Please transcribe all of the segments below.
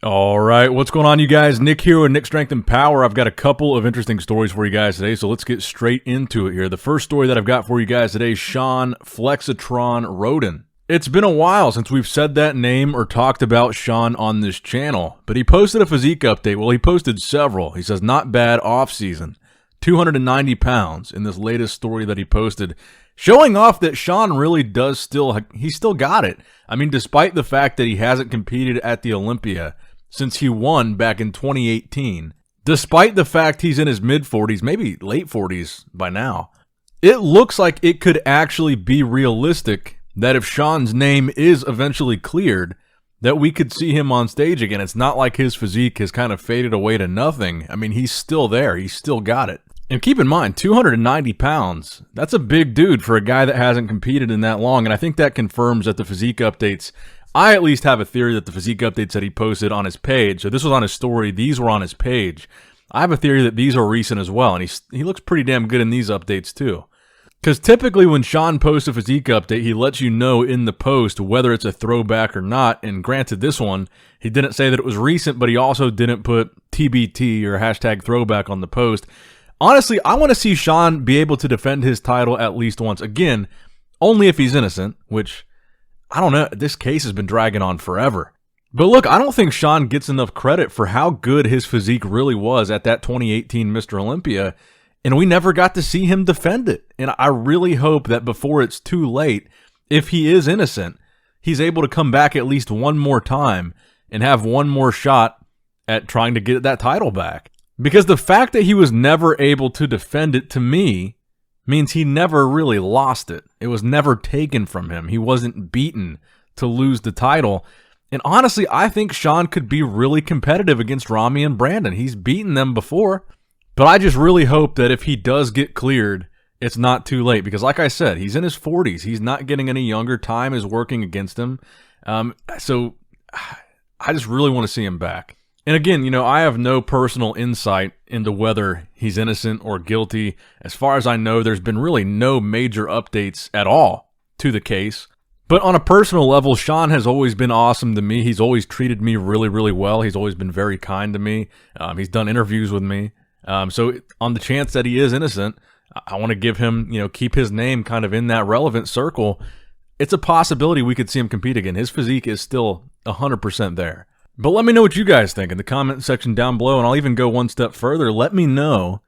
All right, what's going on, you guys? Nick here with Nick Strength and Power. I've got a couple of interesting stories for you guys today, so let's get straight into it here. The first story that I've got for you guys today is Shawn Flexitron Rhoden. It's been a while since we've said that name or talked about Shawn on this channel, but he posted a physique update. Well, he posted several. He says, not bad off-season. 290 pounds in this latest story that he posted, showing off that Shawn really does he's still got it. I mean, despite the fact that he hasn't competed at the Olympia since he won back in 2018, despite the fact he's in his mid-40s, maybe late 40s by now, it looks like it could actually be realistic that if Shawn's name is eventually cleared, that we could see him on stage again. It's not like his physique has kind of faded away to nothing. I mean, he's still there. He's still got it. And keep in mind, 290 pounds, that's a big dude for a guy that hasn't competed in that long. And I think that confirms that the physique updates, I at least have a theory that the physique updates that he posted on his page, so this was on his story, these were on his page. I have a theory that these are recent as well, and he looks pretty damn good in these updates too. Because typically when Shawn posts a physique update, he lets you know in the post whether it's a throwback or not. And granted, this one, he didn't say that it was recent, but he also didn't put TBT or hashtag throwback on the post. Honestly, I want to see Shawn be able to defend his title at least once. Again, only if he's innocent, which, I don't know, this case has been dragging on forever. But look, I don't think Shawn gets enough credit for how good his physique really was at that 2018 Mr. Olympia, and we never got to see him defend it. And I really hope that before it's too late, if he is innocent, he's able to come back at least one more time and have one more shot at trying to get that title back. Because the fact that he was never able to defend it, to me, means he never really lost it. It was never taken from him. He wasn't beaten to lose the title. And honestly, I think Shawn could be really competitive against Ramy and Brandon. He's beaten them before. But I just really hope that if he does get cleared, it's not too late. Because like I said, he's in his 40s. He's not getting any younger. Time is working against him. So I just really want to see him back. And again, you know, I have no personal insight into whether he's innocent or guilty. As far as I know, there's been really no major updates at all to the case. But on a personal level, Shawn has always been awesome to me. He's always treated me really, really well. He's always been very kind to me. He's done interviews with me. So on the chance that he is innocent, I want to give him, you know, keep his name kind of in that relevant circle. It's a possibility we could see him compete again. His physique is still 100% there. But let me know what you guys think in the comment section down below, and I'll even go one step further. Let me know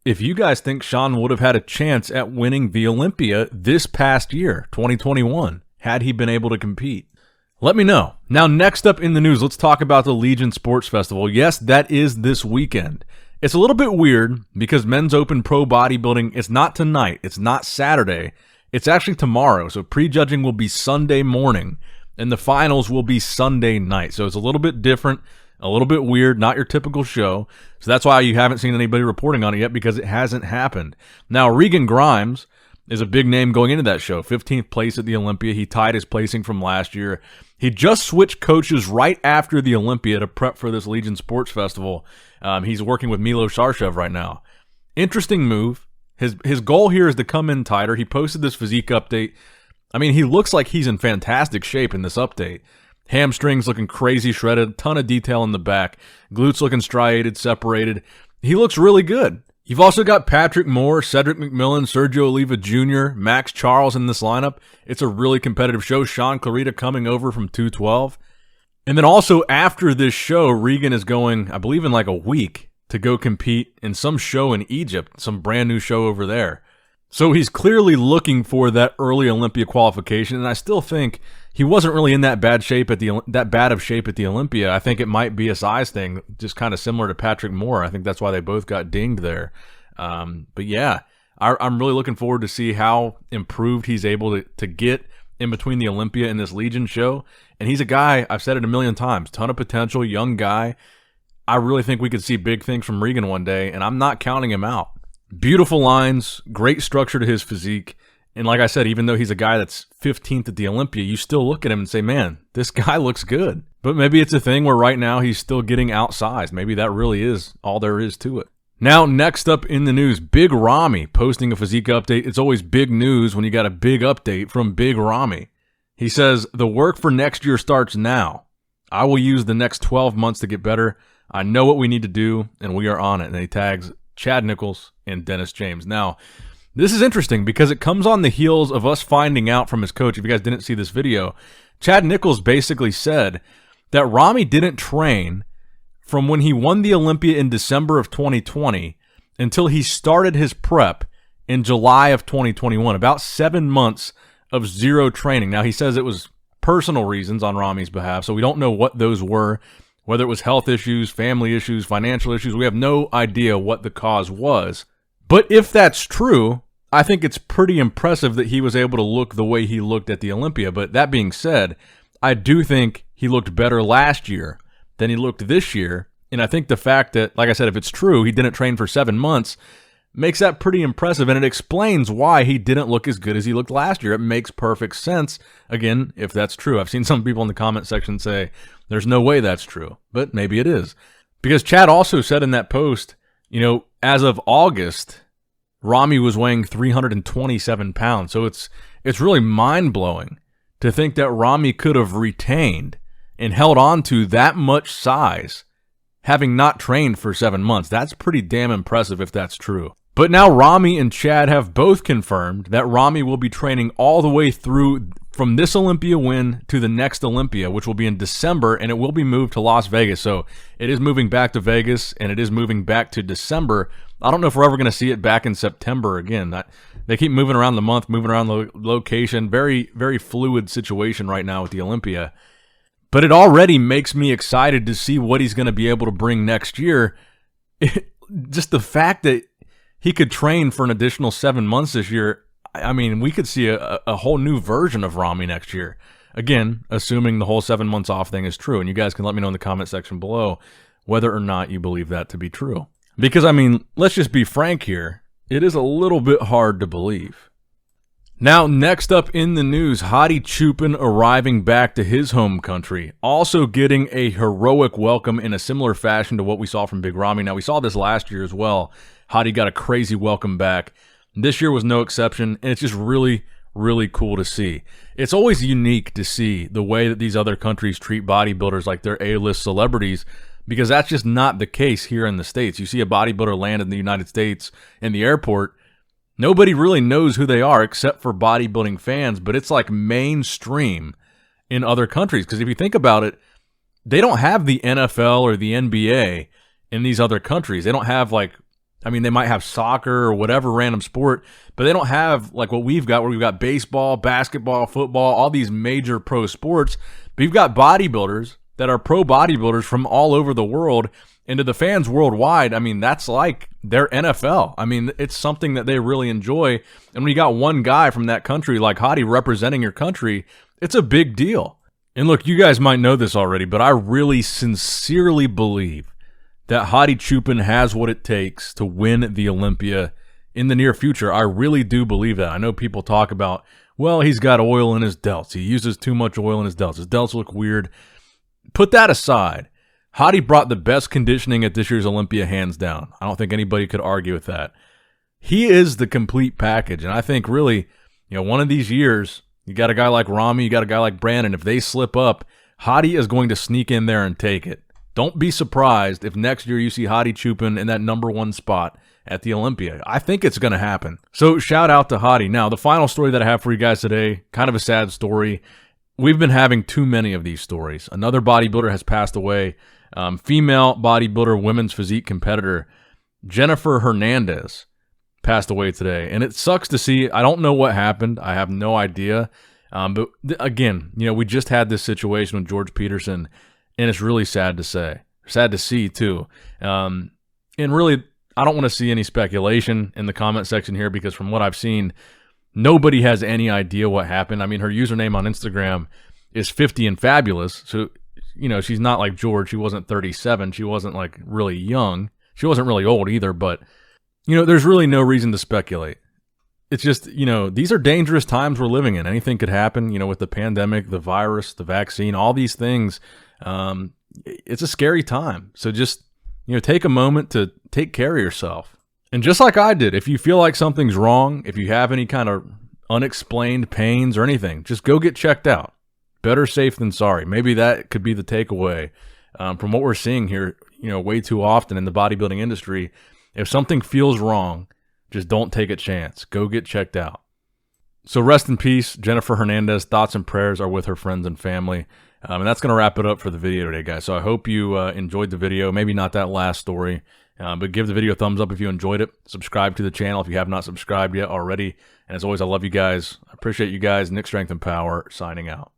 if you guys think Shawn would have had a chance at winning the Olympia this past year, 2021, had he been able to compete. Let me know. Now, next up in the news, let's talk about the Legion Sports Festival. Yes, that is this weekend. It's a little bit weird because Men's Open Pro Bodybuilding, it's not tonight, it's not Saturday, it's actually tomorrow. So prejudging will be Sunday morning, and the finals will be Sunday night. So it's a little bit different, a little bit weird, not your typical show. So that's why you haven't seen anybody reporting on it yet, because it hasn't happened. Now, Regan Grimes is a big name going into that show. 15th place at the Olympia. He tied his placing from last year. He just switched coaches right after the Olympia to prep for this Legion Sports Festival. He's working with Milo Sharshev right now. Interesting move. His goal here is to come in tighter. He posted this physique update. I mean, he looks like he's in fantastic shape in this update. Hamstrings looking crazy shredded, ton of detail in the back, glutes looking striated, separated. He looks really good. You've also got Patrick Moore, Cedric McMillan, Sergio Oliva Jr., Max Charles in this lineup. It's a really competitive show. Shawn Clarita coming over from 212. And then also after this show, Regan is going, I believe in like a week, to go compete in some show in Egypt, some brand new show over there. So he's clearly looking for that early Olympia qualification, and I still think he wasn't really in that bad shape at the Olympia. I think it might be a size thing, just kind of similar to Patrick Moore. I think that's why they both got dinged there. But yeah, I'm really looking forward to see how improved he's able to get in between the Olympia and this Legion show. And he's a guy, I've said it a million times, ton of potential, young guy. I really think we could see big things from Regan one day, and I'm not counting him out. Beautiful lines, great structure to his physique. And like I said, even though he's a guy that's 15th at the Olympia, you still look at him and say, man, this guy looks good. But maybe it's a thing where right now he's still getting outsized. Maybe that really is all there is to it. Now, next up in the news, Big Ramy posting a physique update. It's always big news when you got a big update from Big Ramy. He says, the work for next year starts now. I will use the next 12 months to get better. I know what we need to do, and we are on it. And he tags Chad Nichols and Dennis James. Now, this is interesting because it comes on the heels of us finding out from his coach. If you guys didn't see this video, Chad Nichols basically said that Ramy didn't train from when he won the Olympia in December of 2020 until he started his prep in July of 2021. About 7 months of zero training. Now, he says it was personal reasons on Ramy's behalf, so we don't know what those were, whether it was health issues, family issues, financial issues. We have no idea what the cause was. But if that's true, I think it's pretty impressive that he was able to look the way he looked at the Olympia. But that being said, I do think he looked better last year than he looked this year. And I think the fact that, like I said, if it's true, he didn't train for 7 months, makes that pretty impressive, and it explains why he didn't look as good as he looked last year. It makes perfect sense, again, if that's true. I've seen some people in the comment section say, there's no way that's true, but maybe it is. Because Chad also said in that post, as of August, Ramy was weighing 327 pounds, so it's really mind-blowing to think that Ramy could have retained and held on to that much size having not trained for 7 months. That's pretty damn impressive if that's true. But now Ramy and Chad have both confirmed that Ramy will be training all the way through from this Olympia win to the next Olympia, which will be in December, and it will be moved to Las Vegas. So it is moving back to Vegas, and it is moving back to December. I don't know if we're ever going to see it back in September again. They keep moving around the month, moving around the location. Very, very fluid situation right now with the Olympia. But it already makes me excited to see what he's going to be able to bring next year. Just the fact that he could train for an additional 7 months this year, I mean, we could see a whole new version of Ramy next year. Again, assuming the whole 7 months off thing is true. And you guys can let me know in the comment section below whether or not you believe that to be true. Because, I mean, let's just be frank here. It is a little bit hard to believe. Now, next up in the news, Hadi Choopan arriving back to his home country, also getting a heroic welcome in a similar fashion to what we saw from Big Ramy. Now, we saw this last year as well. Hadi got a crazy welcome back. This year was no exception, and it's just really, really cool to see. It's always unique to see the way that these other countries treat bodybuilders like they're A-list celebrities, because that's just not the case here in the States. You see a bodybuilder land in the United States in the airport, nobody really knows who they are except for bodybuilding fans, but it's like mainstream in other countries. Because if you think about it, they don't have the NFL or the NBA in these other countries. They don't have they might have soccer or whatever random sport, but they don't have like what we've got, where we've got baseball, basketball, football, all these major pro sports. But you've got bodybuilders that are pro bodybuilders from all over the world. And to the fans worldwide, I mean, that's like their NFL. I mean, it's something that they really enjoy. And when you got one guy from that country like Hadi representing your country, it's a big deal. And look, you guys might know this already, but I really sincerely believe that Hadi Choopan has what it takes to win the Olympia in the near future. I really do believe that. I know people talk about, well, he's got oil in his delts. He uses too much oil in his delts. His delts look weird. Put that aside. Hadi brought the best conditioning at this year's Olympia, hands down. I don't think anybody could argue with that. He is the complete package, and I think really, one of these years, you got a guy like Ramy, you got a guy like Brandon. If they slip up, Hadi is going to sneak in there and take it. Don't be surprised if next year you see Hadi Choopan in that #1 spot at the Olympia. I think it's going to happen. So shout out to Hadi. Now, the final story that I have for you guys today, kind of a sad story. We've been having too many of these stories. Another bodybuilder has passed away. Female bodybuilder, women's physique competitor, Jennifer Hernandez, passed away today. And it sucks to see. I don't know what happened. I have no idea. But again, we just had this situation with George Peterson, and it's really sad to say. Sad to see, too. And really, I don't want to see any speculation in the comment section here, because from what I've seen, nobody has any idea what happened. I mean, her username on Instagram is 50 and Fabulous. So, she's not like George. She wasn't 37. She wasn't like really young. She wasn't really old either. But, there's really no reason to speculate. It's just, these are dangerous times we're living in. Anything could happen, with the pandemic, the virus, the vaccine, all these things. It's a scary time. So just, take a moment to take care of yourself. And just like I did, if you feel like something's wrong, if you have any kind of unexplained pains or anything, just go get checked out. Better safe than sorry. Maybe that could be the takeaway from what we're seeing here, way too often in the bodybuilding industry. If something feels wrong, just don't take a chance. Go get checked out. So rest in peace, Jennifer Hernandez. Thoughts and prayers are with her friends and family. And that's going to wrap it up for the video today, guys. So I hope you enjoyed the video. Maybe not that last story, but give the video a thumbs up if you enjoyed it. Subscribe to the channel if you have not subscribed yet already. And as always, I love you guys. I appreciate you guys. Nick Strength and Power signing out.